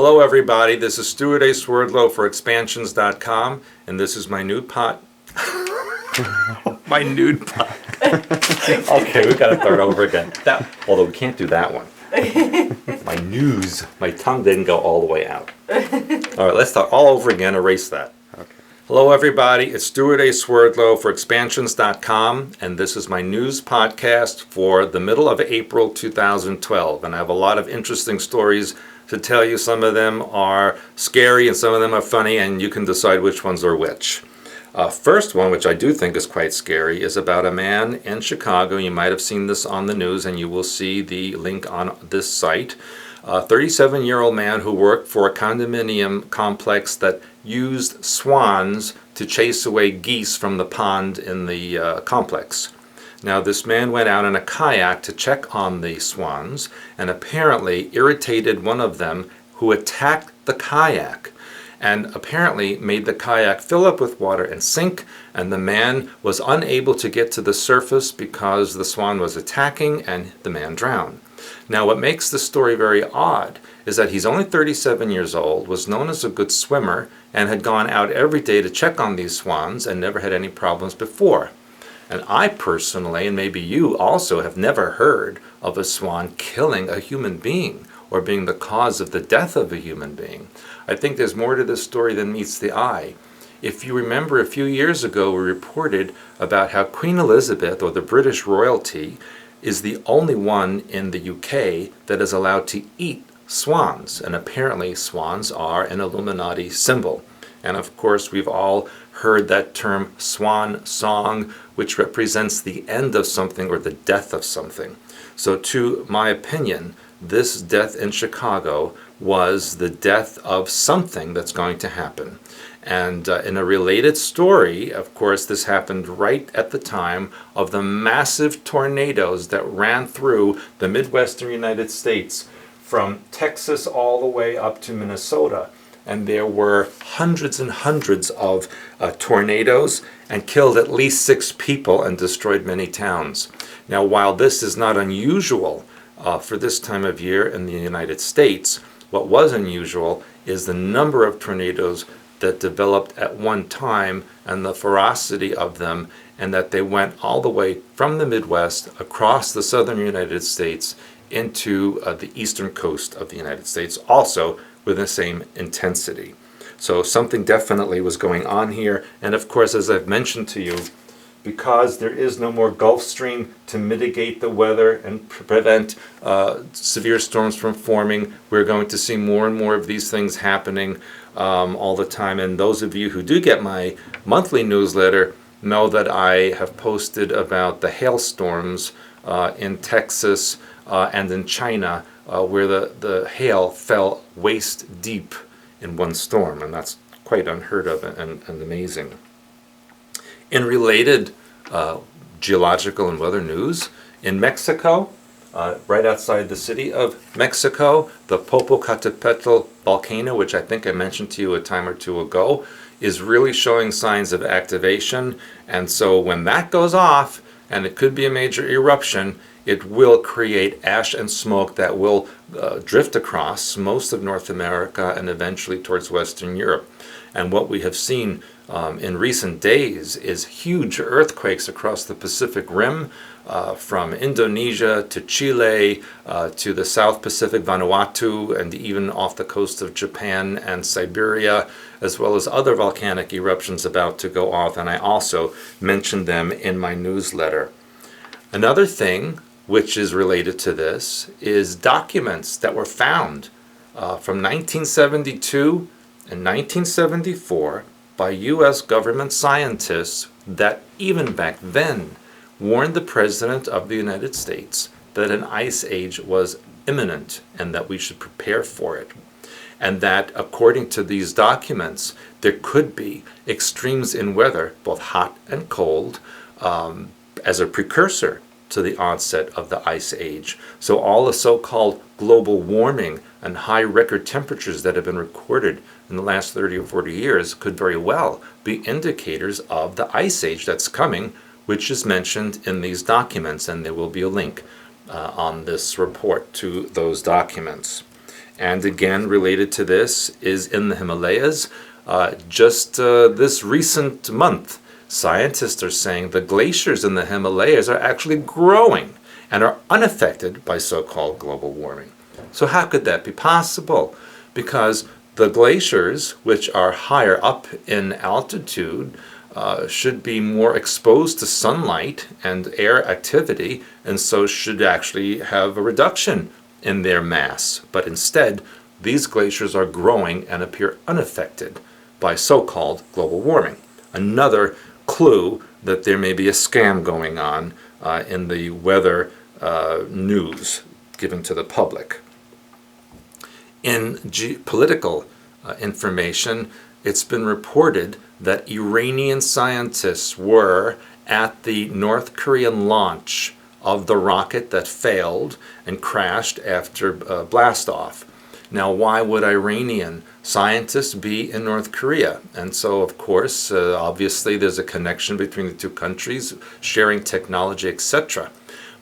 Hello everybody, this is Stewart A. Swerdlow for expansions.com, and this is my nude pot. My nude pot. Okay, we gotta start over again. Although we can't do that one. My tongue didn't go all the way out. Alright, let's start all over again, erase that. Okay. Hello everybody, it's Stewart A. Swerdlow for expansions.com, and this is my news podcast for the middle of April 2012, and I have a lot of interesting stories to tell you. Some of them are scary and some of them are funny, and you can decide which ones are which. First one, which I do think is quite scary, is about a man in Chicago. You might have seen this on the news, and you will see the link on this site. A 37-year-old man who worked for a condominium complex that used swans to chase away geese from the pond in the complex. Now, this man went out in a kayak to check on the swans and apparently irritated one of them, who attacked the kayak and apparently made the kayak fill up with water and sink, and the man was unable to get to the surface because the swan was attacking and the man drowned. Now, what makes this story very odd is that he's only 37 years old, was known as a good swimmer, and had gone out every day to check on these swans and never had any problems before. And I personally, and maybe you also, have never heard of a swan killing a human being or being the cause of the death of a human being. I think there's more to this story than meets the eye. If you remember, a few years ago we reported about how Queen Elizabeth, or the British royalty, is the only one in the UK that is allowed to eat swans. And apparently swans are an Illuminati symbol. And of course, we've all heard that term swan song, which represents the end of something or the death of something. So to my opinion, this death in Chicago was the death of something that's going to happen. And in a related story, of course, this happened right at the time of the massive tornadoes that ran through the Midwestern United States from Texas all the way up to Minnesota. And there were hundreds and hundreds of tornadoes and killed at least 6 people and destroyed many towns. Now, while this is not unusual for this time of year in the United States, what was unusual is the number of tornadoes that developed at one time and the ferocity of them, and that they went all the way from the Midwest across the southern United States into the eastern coast of the United States, also with the same intensity. So something definitely was going on here. And of course, as I've mentioned to you, because there is no more Gulf Stream to mitigate the weather and prevent severe storms from forming, we're going to see more and more of these things happening all the time. And those of you who do get my monthly newsletter know that I have posted about the hailstorms in Texas and in China, where the hail fell waist deep in one storm, and that's quite unheard of and amazing. In related geological and weather news, in Mexico, right outside the city of Mexico, the Popocatépetl volcano, which I think I mentioned to you a time or two ago, is really showing signs of activation. And so when that goes off, and it could be a major eruption, it will create ash and smoke that will drift across most of North America and eventually towards Western Europe. And what we have seen in recent days is huge earthquakes across the Pacific Rim, from Indonesia to Chile to the South Pacific, Vanuatu, and even off the coast of Japan and Siberia, as well as other volcanic eruptions about to go off. And I also mentioned them in my newsletter. Another thing which is related to this is documents that were found from 1972 and 1974 by U.S. government scientists that even back then warned the President of the United States that an ice age was imminent and that we should prepare for it. And that according to these documents, there could be extremes in weather, both hot and cold, as a precursor to the onset of the ice age. So all the so-called global warming and high record temperatures that have been recorded in the last 30 or 40 years could very well be indicators of the ice age that's coming, which is mentioned in these documents, and there will be a link on this report to those documents. And again, related to this is in the Himalayas. Just this recent month, scientists are saying the glaciers in the Himalayas are actually growing and are unaffected by so-called global warming. So how could that be possible? Because the glaciers, which are higher up in altitude, should be more exposed to sunlight and air activity, and so should actually have a reduction in their mass. But instead, these glaciers are growing and appear unaffected by so-called global warming. Another clue that there may be a scam going on in the weather news given to the public. In political information, it's been reported that Iranian scientists were at the North Korean launch of the rocket that failed and crashed after blast-off. Now, why would Iranian scientists be in North Korea? And so, of course, obviously there's a connection between the two countries, sharing technology, etc.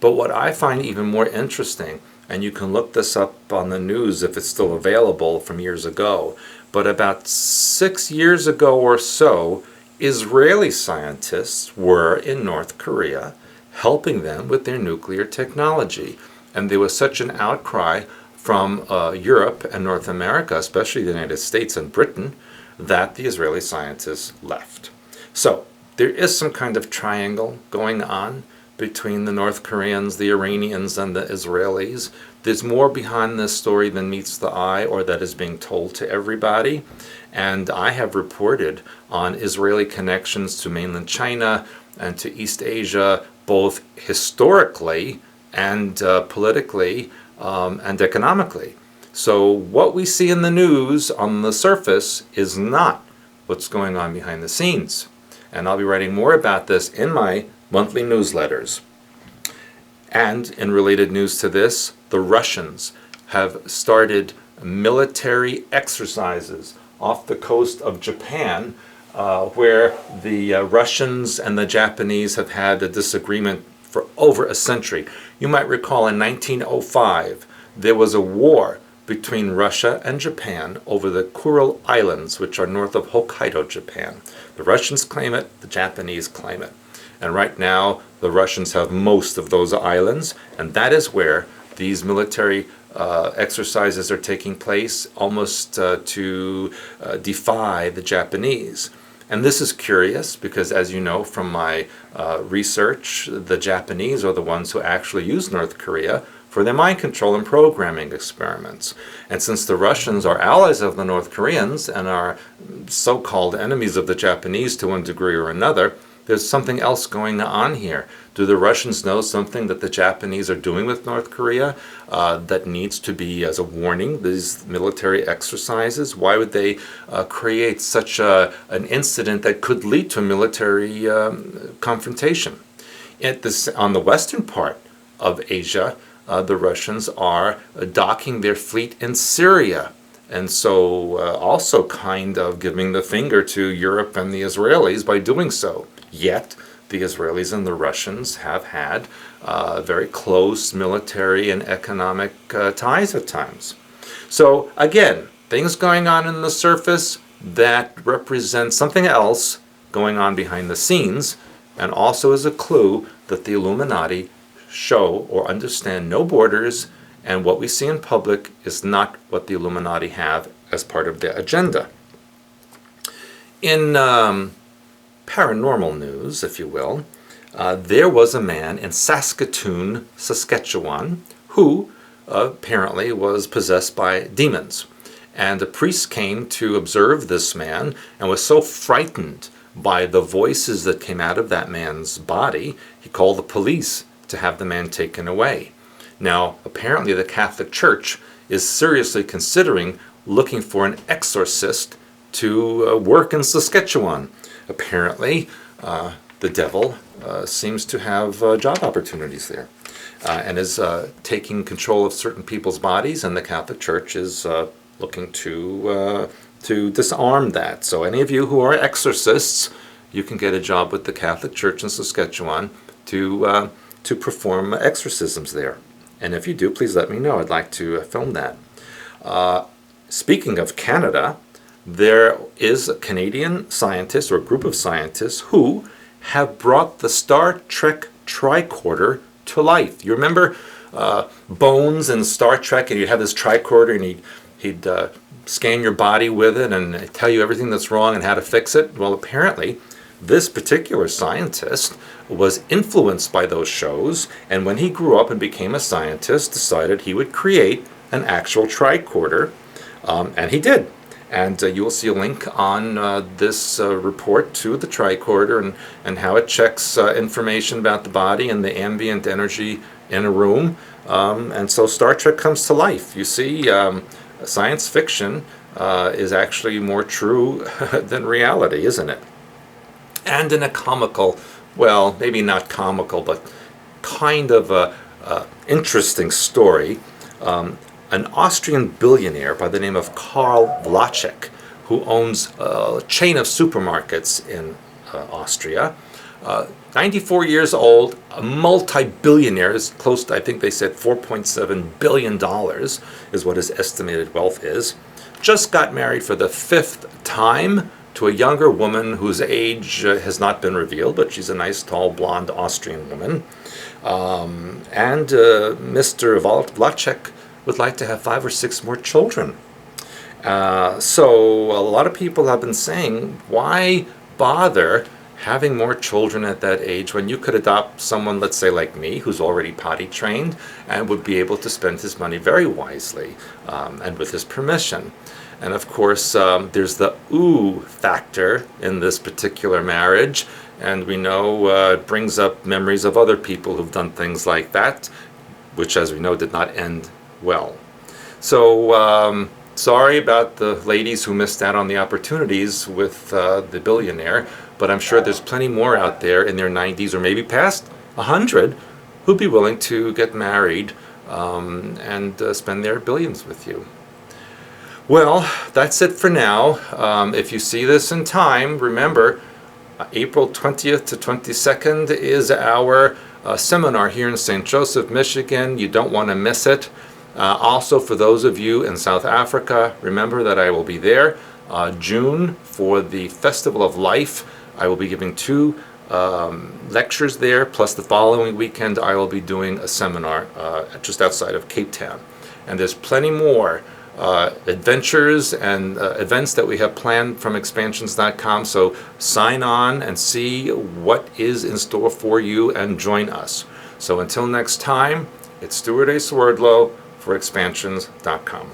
But what I find even more interesting, and you can look this up on the news if it's still available from years ago, but about 6 years ago or so, Israeli scientists were in North Korea helping them with their nuclear technology. And there was such an outcry from Europe and North America, especially the United States and Britain, that the Israeli scientists left. So there is some kind of triangle going on between the North Koreans, the Iranians, and the Israelis. There's more behind this story than meets the eye or that is being told to everybody. And I have reported on Israeli connections to mainland China and to East Asia, both historically and politically and economically. So what we see in the news on the surface is not what's going on behind the scenes. And I'll be writing more about this in my monthly newsletters. And in related news to this, the Russians have started military exercises off the coast of Japan, where the Russians and the Japanese have had a disagreement for over a century. You might recall in 1905, there was a war between Russia and Japan over the Kuril Islands, which are north of Hokkaido, Japan. The Russians claim it, the Japanese claim it. And right now, the Russians have most of those islands, and that is where these military exercises are taking place, almost to defy the Japanese. And this is curious because, as you know from my research, the Japanese are the ones who actually use North Korea for their mind control and programming experiments. And since the Russians are allies of the North Koreans and are so-called enemies of the Japanese to one degree or another, there's something else going on here. Do the Russians know something that the Japanese are doing with North Korea that needs to be as a warning, these military exercises? Why would they create such an incident that could lead to a military confrontation? On the western part of Asia, the Russians are docking their fleet in Syria. And so also kind of giving the finger to Europe and the Israelis by doing so. Yet, the Israelis and the Russians have had very close military and economic ties at times. So again, things going on in the surface that represent something else going on behind the scenes, and also is a clue that the Illuminati show or understand no borders, and what we see in public is not what the Illuminati have as part of their agenda. In paranormal news, if you will, there was a man in Saskatoon, Saskatchewan, who apparently was possessed by demons. And a priest came to observe this man and was so frightened by the voices that came out of that man's body, he called the police to have the man taken away. Now, apparently the Catholic Church is seriously considering looking for an exorcist to work in Saskatchewan. Apparently, the devil seems to have job opportunities there and is taking control of certain people's bodies, and the Catholic Church is looking to disarm that. So any of you who are exorcists, you can get a job with the Catholic Church in Saskatchewan to perform exorcisms there. And if you do, please let me know. I'd like to film that. Speaking of Canada, there is a Canadian scientist or a group of scientists who have brought the Star Trek tricorder to life. You remember Bones in Star Trek, and you'd have this tricorder, and he'd scan your body with it and tell you everything that's wrong and how to fix it? Well, apparently, this particular scientist was influenced by those shows, and when he grew up and became a scientist, decided he would create an actual tricorder, and he did. And you'll see a link on this report to the tricorder and how it checks information about the body and the ambient energy in a room. And so Star Trek comes to life. You see, science fiction is actually more true than reality, isn't it? And in a comical, well, maybe not comical, but kind of a interesting story, an Austrian billionaire by the name of Karl Vlachek, who owns a chain of supermarkets in Austria, 94 years old, a multi-billionaire, is close to, I think they said $4.7 billion is what his estimated wealth is, just got married for the 5th time to a younger woman whose age has not been revealed, but she's a nice, tall, blonde Austrian woman. And Mr. Vlachek would like to have 5 or 6 more children. So a lot of people have been saying, why bother having more children at that age when you could adopt someone, let's say like me, who's already potty trained and would be able to spend his money very wisely and with his permission. And of course, there's the ooh factor in this particular marriage, and we know it brings up memories of other people who've done things like that, which, as we know, did not end well. So sorry about the ladies who missed out on the opportunities with the billionaire, but I'm sure there's plenty more out there in their 90s or maybe past 100 who'd be willing to get married and spend their billions with you. Well, that's it for now. If you see this in time, remember, April 20th to 22nd is our seminar here in St. Joseph, Michigan. You don't want to miss it. Also, for those of you in South Africa, remember that I will be there. June, for the Festival of Life, I will be giving 2 lectures there, plus the following weekend I will be doing a seminar just outside of Cape Town. And there's plenty more adventures and events that we have planned from expansions.com, so sign on and see what is in store for you and join us. So until next time, it's Stewart A. Swerdlow for expansions.com.